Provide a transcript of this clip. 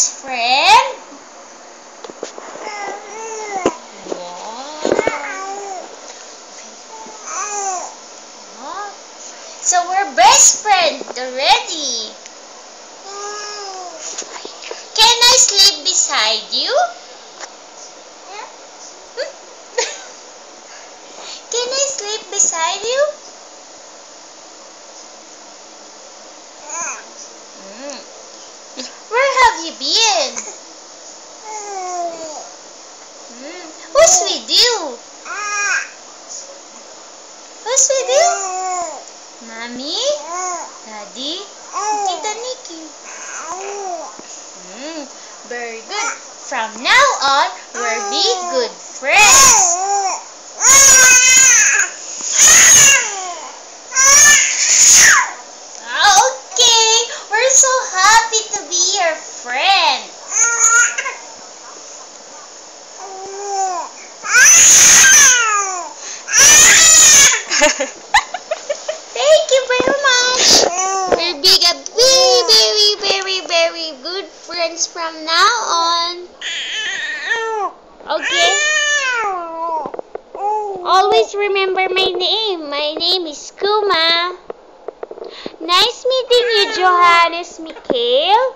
best friend? Wow. So we're best friends already. Can I sleep beside you? Can I sleep beside you? Where have you been? Who's with you? Who's with you? Mommy? Daddy? Tita Nikki? Very good. From now on, we'll be good friends. Okay, we're so happy to be your friend. Thank you very much. We'll be very good friends from now on. Okay? Always remember my name. My name is Kuma. Nice meeting you, Johannes Mikhail.